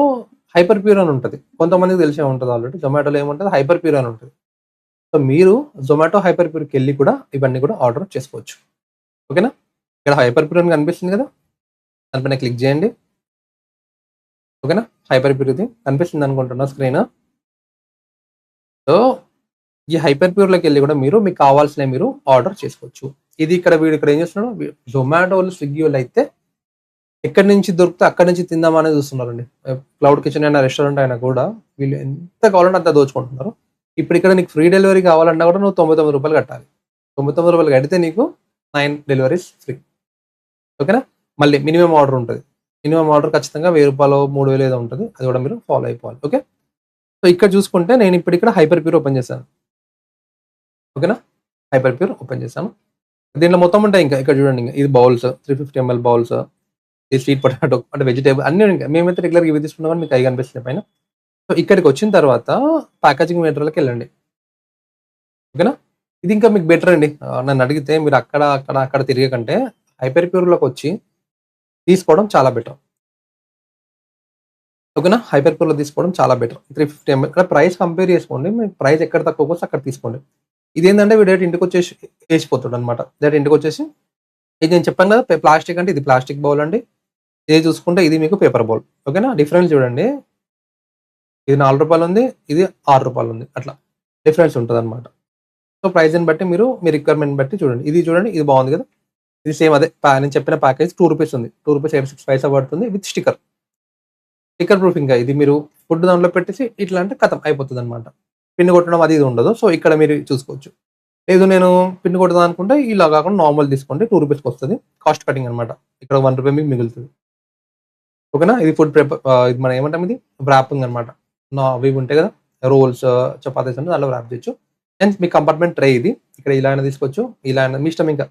హైపర్ ప్యూర్ అని ఉంటది. కొంతమందికి తెలిసే ఉంటది ఆల్రెడీ. జొమాటోలో ఏముంటది హైపర్ ప్యూర్ అని ఉంటది. సో, మీరు జొమాటో హైపర్ ప్యూర్‌కెళ్ళి కూడా ఇవన్నీ కూడా ఆర్డర్ చేసుకోవచ్చు. ఓకేనా? ఇక్కడ హైపర్ ప్యూర్ అని కనిపిస్తుంది కదా! దానిపైన క్లిక్ చేయండి. ఓకేనా? హైపర్ ప్యూర్ ఇది కనిపిస్తుంది అనుకుంటున్నా స్క్రీన్. సో, ఈ హైపర్ ప్యూర్‌లోకెళ్ళి కూడా మీకు కావాల్సినవి మీరు ఆర్డర్ చేసుకోవచ్చు. ఇది వీడు ఇక్కడ ఏం చేస్తున్నాడు జొమాటోలు, స్విగ్గీ‌వోళ్ళు అయితే ఎక్కడి నుంచి దొరికితే అక్కడి నుంచి తిందామనే చూస్తున్నారండి. క్లౌడ్ కిచెన్ అయినా, రెస్టారెంట్ అయినా కూడా వీళ్ళు ఎంత కావాలంటే అంత దోచుకుంటున్నారు. ఇప్పుడు ఇక్కడ నీకు ఫ్రీ డెలివరీ కావాలన్నా కూడా నువ్వు రూ. 99 కట్టాలి. రూ. 99 కడితే నీకు 9 డెలివరీస్ ఫ్రీ. ఓకేనా? మళ్ళీ మినిమమ్ ఆర్డర్ ఉంటది. మినిమమ్ ఆర్డర్ ఖచ్చితంగా రూ. 1000, 3000 ఏదో ఉంటది. అది కూడా మీరు ఫాలో అయిపోవాలి. ఓకే. సో, ఇక్కడ చూసుకుంటే నేను ఇప్పుడు ఇక్కడ హైపర్ ప్యూర్ ఓపెన్ చేశాను. ఓకేనా? హైపర్ ప్యూర్ ఓపెన్ చేశాను. దీంట్లో మొత్తం ఉంటాయి ఇంకా. ఇక్కడ చూడండి ఇది బౌల్స్ 350 ఎంఎల్ బౌల్స్. ఈ స్వీట్ పొటాటో అంటే వెజిటబుల్ అన్నీ ఇంకా. మేమైతే రెగ్యులర్‌గా ఇవి తీసుకున్నాం కానీ మీకు అయి కనిపిస్తున్నాయి పైన. సో, ఇక్కడికొచ్చిన తర్వాత ప్యాకేజింగ్ మెటీరియల్‌కెళ్ళండి. ఓకేనా? ఇది ఇంకా మీకు బెటర్ అండి. నన్ను అడిగితే మీరు అక్కడ తిరిగే కంటే హైపర్ ప్యూర్‌లోకొచ్చి తీసుకోవడం చాలా బెటర్. ఓకేనా? హైపర్ ప్యూర్‌లో తీసుకోవడం చాలా బెటర్. 350 ఎంఎల్ ఇక్కడ ప్రైస్ కంపేర్ చేసుకోండి. మీకు ప్రైస్ ఎక్కడ తక్కువకొస్తే అక్కడ తీసుకోండి. ఇదేంటంటే వీడు డైరెక్ట్ ఇంటికొచ్చేసి ఏసిపోతాడన్నమాట. డైరెక్ట్ ఇంటికొచ్చేసి ఇది నేను చెప్పాను కదా! ప్లాస్టిక్ అంటే ఇది ప్లాస్టిక్ బౌల్ అండి. ఇది చూసుకుంటే ఇది మీకు పేపర్ బౌల్. ఓకేనా? డిఫరెన్స్ చూడండి. ఇది రూ. 4 ఉంది. ఇది రూ. 6 ఉంది. అట్లా డిఫరెన్స్ ఉంటదనమాట. సో, ప్రైస్‌ని బట్టి మీరు మీ రిక్వైర్మెంట్‌ని బట్టి చూడండి. ఇది చూడండి. ఇది బాగుంది కదా! ఇది సేమ్ అదే నేను చెప్పిన ప్యాకేజ్ రూ. 2 ఉంది. రూ. 2.86 పడుతుంది విత్ స్టిక్కర్. స్టిక్కర్ ప్రూఫ్ ఇంకా ఇది మీరు ఫుడ్ దాంట్లో పెట్టేసి ఇట్లా అంటే ఖతం అయిపోతదనమాట. పిన్ కొట్టడం అది ఇది ఉండదు. సో, ఇక్కడ మీరు చూసుకోవచ్చు. లేదు నేను పిన్ కొడదాం అనుకుంటే ఇలా కాకుండా నార్మల్ తీసుకోండి. రూ. 2 కాస్ట్ కటింగ్ అనమాట. ఇక్కడ రూ. 1 మీకు మిగులుతది. ఓకేనా? ఇది ఇది మనం ఏమంటాం ఇది? వ్రాపింగ్ అనమాట. అవి ఉంటాయి కదా! రోల్స్, చపాతీస్ అంటే దాంట్లో వ్రాప్ చేయొచ్చు. అండ్ మీ కంపార్ట్మెంట్ ట్రే ఇది. ఇక్కడ ఇలా అయినా తీసుకోవచ్చు. ఇలా అయినా మీ ఇష్టం ఇంకా.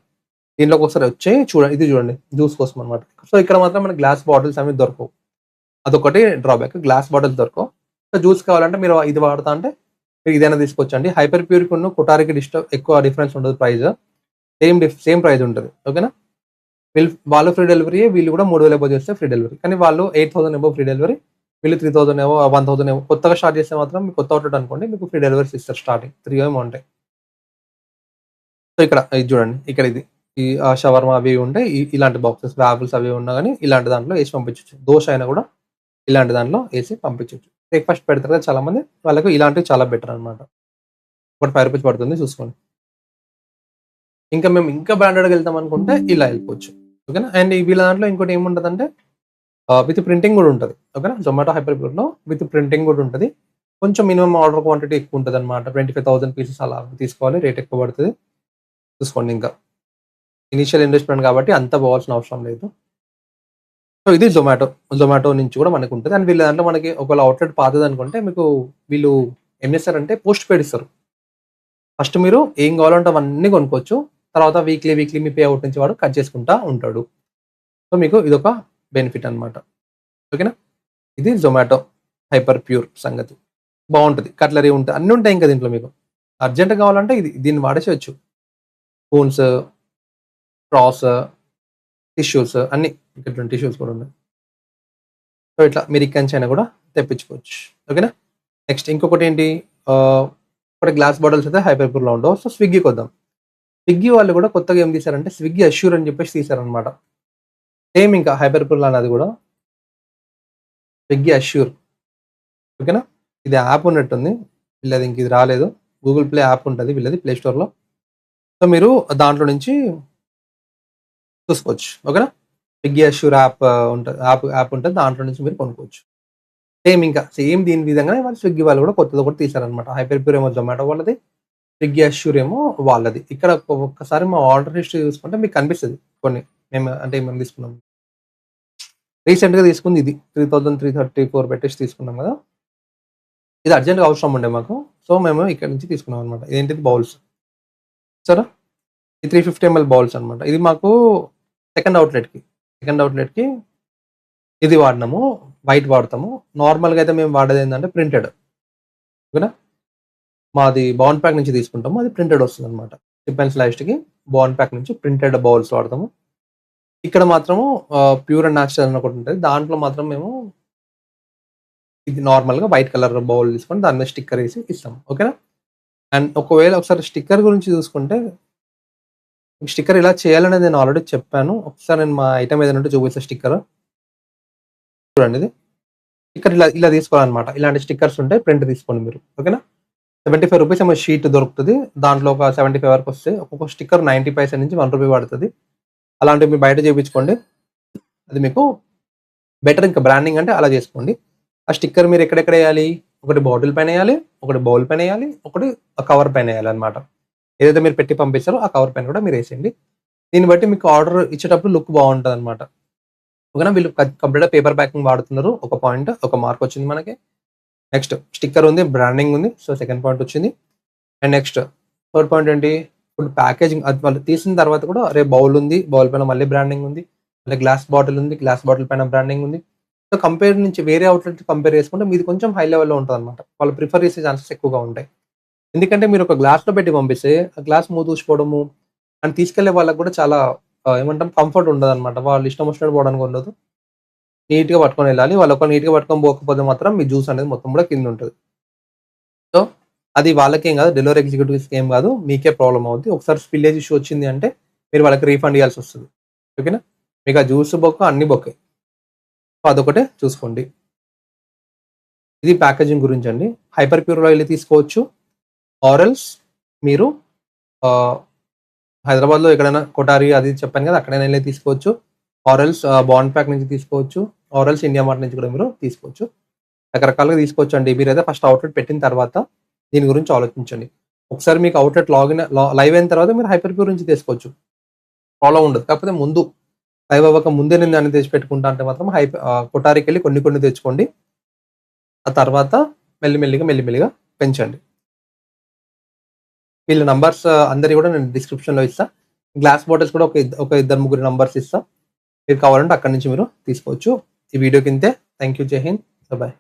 దీంట్లోకి ఒకసారి వచ్చి చూడండి. ఇది చూడండి. జ్యూస్ కోసం అనమాట. సో, ఇక్కడ మాత్రం మనకి గ్లాస్ బాటిల్స్ అనేవి దొరకవు. అదొకటి డ్రాబ్యాక్. గ్లాస్ బాటిల్స్ దొరకవు. సో, జ్యూస్ కావాలంటే మీరు ఇది వాడతా అంటే మీరు ఇదైనా తీసుకోవచ్చండి. హైపర్ ప్యూర్‌కును కొటారికి ఎక్కువ డిఫరెన్స్ ఉండదు ప్రైస్. సేమ్ ప్రైస్ ఉంటది. ఓకేనా? వాళ్ళు ఫ్రీ డెలివరీయే. వీళ్ళు కూడా 3000 అబోవ్ చేస్తే ఫ్రీ డెలివరీ. కానీ వాళ్ళు 8000 అబోవ్ ఫ్రీ డెలివరీ. వీళ్ళు 3000 1000 కొత్తగా స్టార్ట్ చేస్తే మాత్రం మీకు కొత్త అవుట్‌లెట్ అనుకోండి మీకు ఫ్రీ డెలివరీస్ ఇస్తారు స్టార్టింగ్. 3 ఏమో ఉంటాయి. సో, ఇక్కడ ఇది చూడండి. ఇక్కడ ఇది. ఈ షవర్మా అవి ఉంటాయి. ఇలాంటి బాక్సెస్ రాఫుల్స్ అవి ఉన్నా గాని ఇలాంటి దాంట్లో ఏసి పంపించొచ్చు. దోస అయినా కూడా ఇలాంటి దాంట్లో ఏసి పంపించొచ్చు. బ్రేక్‌ఫాస్ట్ పెడతారు కదా చాలా మంది. వాళ్ళకి ఇలాంటివి చాలా బెటర్ అనమాట. ఒకటి రూ. 5 పడుతుంది చూసుకోండి. ఇంకా మేము ఇంకా బ్రాండెడ్‌గా వెళ్తాం అనుకుంటే ఇలా వెళ్ళిపోవచ్చు. ఓకేనా? అండ్ వీళ్ళ దాంట్లో ఇంకోటి ఏముంటదంటే విత్ ప్రింటింగ్ కూడా ఉంటది. ఓకేనా? జొమాటో హైపర్ ప్యూర్‌లో విత్ ప్రింటింగ్ కూడా ఉంటది. కొంచెం మినిమమ్ ఆర్డర్ క్వాంటిటీ ఎక్కువ ఉంటదన్నమాట. 25,000 పీసెస్ అలా తీసుకోవాలి. రేట్ ఎక్కువ పడతది. చూసుకోండి ఇంకా. ఇనీషియల్ ఇన్వెస్ట్‌మెంట్ కాబట్టి అంత పోవాల్సిన అవసరం లేదు. సో, ఇది జొమాటో. జొమాటో నుంచి కూడా మనకుంటది. అండ్ వీళ్ళ దాంట్లో మనకి ఒకవేళ అవుట్‌లెట్ పాతదనుకుంటే మీకు వీళ్ళు ఏం చేస్తారంటే పోస్ట్ పెయిడ్ ఇస్తారు. ఫస్ట్ మీరు ఏం కావాలంటే అవన్నీ కొనుక్కోవచ్చు. తర్వాత వీక్లీ మీ పే అవుట్ నుంచి వాడు కట్ చేసుకుంటా ఉంటాడు. సో, మీకు ఇదొక బెనిఫిట్ అన్నమాట. ఓకేనా? ఇది జొమాటో హైపర్ ప్యూర్ సంగతి. బావుంటది. కట్లరీ ఉంటది. అన్నీ ఉంటాయి ఇంకా దీంట్లో మీకు. అర్జెంట్ కావాలంటే దీన్ని వాడేసేయొచ్చు. స్పూన్స్, స్ట్రాస్, టిష్యూస్ అన్నీ. ఇక్కడ టిష్యూస్ కూడా ఉన్నాయి. సో, ఇట్లా మీరు ఇక్కడి నుంచైనా కూడా తెప్పించుకోవచ్చు. ఓకేనా? నెక్స్ట్ ఇంకొకటేంటి ఇప్పుడు గ్లాస్ బాటిల్స్ అయితే హైపర్ ప్యూర్‌లో ఉండవు. సో, స్విగ్గీకొద్దాం. స్విగ్గీ వాళ్ళు కూడా కొత్తగా ఏం తీశారంటే స్విగ్గీ అష్యూర్ అని చెప్పేసి తీశారనమాట. సేమ్ ఇంకా హైపర్ ప్యూర్ లానే అది కూడా. Swiggy assure. ఓకేనా? ఇది యాప్ ఉన్నట్టుంది. వీళ్ళది ఇంక ఇది రాలేదు. గూగుల్ ప్లే యాప్ ఉంటది వీళ్ళది ప్లే స్టోర్‌లో. సో, మీరు దాంట్లో నుంచి చూసుకోవచ్చు. ఓకేనా? స్విగ్గీ అష్యూర్ యాప్ ఉంటది. యాప్ ఉంటది. దాంట్లో నుంచి మీరు కొనుక్కోవచ్చు. సేమ్ దీని విధంగానే వాళ్ళు స్విగ్గీ వాళ్ళు కూడా కొత్తది ఒకటి తీశారనమాట. హైపర్ ప్యూర్ ఏమో జొమాటో వాళ్ళది. స్విగ్గీ అష్యూర్ ఏమో వాళ్ళది. ఇక్కడ ఒక్కసారి మా ఆర్డర్ హిస్టరీ చూసుకుంటే మీకు కనిపిస్తది కొన్ని. మేము తీసుకున్నాం. రీసెంట్‌గా తీసుకుంది ఇది. 3334 పెట్టేసి తీసుకున్నాం కదా! ఇది అర్జెంట్‌గా అవసరం ఉండే మాకు. సో, మేము ఇక్కడి నుంచి తీసుకున్నాం అనమాట. ఇదేంటిది బౌల్స్. చూసారా? ఈ 350 ఎంఎల్ బౌల్స్ అనమాట. ఇది మాకు సెకండ్ అవుట్‌లెట్‌కి. సెకండ్ అవుట్‌లెట్‌కి ఇది వాడినాము. వైట్ వాడతాము. నార్మల్‌గా అయితే మేము వాడేదేంటంటే ప్రింటెడ్. ఓకేనా? మాది బౌండ్ ప్యాక్ నుంచి తీసుకుంటాము. అది ప్రింటెడ్ వస్తదనమాట. చిప్ అండ్ స్లైస్డ్‌కి బౌండ్ ప్యాక్ నుంచి ప్రింటెడ్ బౌల్స్ వాడతాము. ఇక్కడ మాత్రము ప్యూర్ అండ్ న్యాచురల్ అని ఒకటుంటది. దాంట్లో మాత్రం మేము ఇది నార్మల్‌గా వైట్ కలర్ బౌల్ తీసుకొని దాని మీద స్టిక్కర్ ఏసి ఇస్తాం. ఓకేనా? అండ్ ఒకవేళ ఒకసారి స్టిక్కర్ గురించి చూసుకుంటే స్టిక్కర్ ఎలా చేయాలనేది నేను ఆల్రెడీ చెప్పాను. ఒకసారి నేను మా ఐటెమ్ ఏదైనా ఉంటే చూపిస్తా స్టిక్కర్. చూడండి ఇది. స్టిక్కర్ ఇలా ఇలా తీసుకోవాలనమాట. ఇలాంటి స్టిక్కర్స్ ఉంటాయి. ప్రింట్ తీసుకోండి మీరు. ఓకేనా? రూ. 75 ఏమో షీట్ దొరుకుతది. దాంట్లో ఒక 75 వరకు వస్తాయి. ఒక్కొక్క స్టిక్కర్ 90 పైసా నుంచి రూ. 1 పడతది. అలాంటివి మీరు బయట చేపించుకోండి. అది మీకు బెటర్ ఇంకా బ్రాండింగ్ అంటే అలా చేసుకోండి. ఆ స్టిక్కర్ మీరు ఎక్కడెక్కడ ఎయాలి? ఒకటి బాటిల్ పైన ఎయాలి, ఒకటి బౌల్ పైన ఎయాలి, ఒకటి కవర్ పైన ఎయాలన్నమాట. ఏదైతే మీరు పెట్టి పంపిస్తారో ఆ కవర్ పైన కూడా మీరేసేయండి. దీన్ని బట్టి మీకు ఆర్డర్ ఇచ్చేటప్పుడు లుక్ బావుంటదన్నమాట. ఓకేనా? వీళ్ళు కంప్లీట్‌గా పేపర్ ప్యాకింగ్ వాడుతున్నారు. ఒక పాయింట్, ఒక మార్క్ వచ్చింది మనకి. నెక్స్ట్ స్టిక్కర్ ఉంది, బ్రాండింగ్ ఉంది. సో, సెకండ్ పాయింట్ వచ్చింది. అండ్ నెక్స్ట్ థర్డ్ పాయింట్ ఏంటి? ఇప్పుడు ప్యాకేజింగ్ అది వాళ్ళు తీసిన తర్వాత కూడా అరే! బౌల్ ఉంది. బౌల్ పైన మళ్ళీ బ్రాండింగ్ ఉంది. మళ్ళీ గ్లాస్ బాటిల్ ఉంది. గ్లాస్ బాటిల్ పైన బ్రాండింగ్ ఉంది. సో, కంపేర్ నుంచి వేరే అవుట్‌లెట్ కంపేర్ చేసుకుంటే మీది కొంచెం హై లెవెల్‌లో ఉంటదన్నమాట. వాళ్ళు ప్రిఫర్ చేసే ఛాన్సెస్ ఎక్కువగా ఉంటాయి. ఎందుకంటే మీరు ఒక గ్లాస్‌లో పెట్టి పంపిస్తే ఆ గ్లాస్ మూతూసిపోవడము అండ్ తీసుకెళ్ళే వాళ్ళకి కూడా చాలా ఏమంటాం కంఫర్ట్ ఉండదన్నమాట. వాళ్ళు ఇష్టం వచ్చినట్టు పోవడానికి ఉండదు. నీట్‌గా పట్టుకొనెళ్ళాలి. వాళ్ళు ఒకవేళ నీట్‌గా పట్టుకొని పోకపోతే మాత్రం మీ జ్యూస్ అనేది మొత్తం కూడా కిందుంటది. సో, అది వాళ్ళకేం గాదు. డెలివరీ ఎగ్జిక్యూటివ్స్‌కి ఏం గాదు. మీకే ప్రాబ్లమ్ అవుద్ది. ఒకసారి స్పిల్లేజ్ ఇష్యూ వచ్చింది అంటే మీరు వాళ్ళకి రీఫండ్ ఇయ్యాల్సొస్తది. ఓకేనా? మీకు ఆ జ్యూస్ బొక్క అన్నీ బొక్కే. సో, అదొకటే చూసుకోండి. ఇది ప్యాకేజింగ్ గురించి అండి. హైపర్ ప్యూర్‌లో ఎళ్లి తీసుకోవచ్చు. ఆరెల్స్ మీరు హైదరాబాద్‌లో ఎక్కడైనా కొఠారి అది చెప్పాను కదా! అక్కడైనా ఎళ్లి తీసుకోవచ్చు. ఆరెల్స్ బాండ్ ప్యాక్ నుంచి తీసుకోవచ్చు. ఆరెల్స్ ఇండియా మార్ట్ నుంచి కూడా మీరు తీసుకోవచ్చు. రకరకాలుగా తీసుకోవచ్చండి. మీరైతే ఫస్ట్ అవుట్‌లెట్ పెట్టిన తర్వాత దీని గురించి ఆలోచించండి. ఒకసారి మీకు అవుట్‌లెట్ లైవ్ అయిన తర్వాత మీరు హైపర్ ప్యూర్ నుంచి తీసుకోవచ్చు. ప్రాబ్లమ్ ఉండదు. కాకపోతే ముందు లైవ్ అవ్వక ముందే నేను దాన్ని తెచ్చిపెట్టుకుంటా అంటే మాత్రం కొఠారికెళ్ళి కొన్ని తెచ్చుకోండి. ఆ తర్వాత మెల్లిమెల్లిగా పెంచండి. వీళ్ళ నంబర్స్ అందరియి కూడా నేను డిస్క్రిప్షన్‌లో ఇస్తా. గ్లాస్ బాటిల్స్ కూడా ఒక ఇద్దరు ముగ్గురు నంబర్స్ ఇస్తా. మీరు కావాలంటే అక్కడి నుంచి మీరు తీసుకోవచ్చు. ఈ వీడియోకి ఇంతే. Thank you. జై హింద్. బాయ్.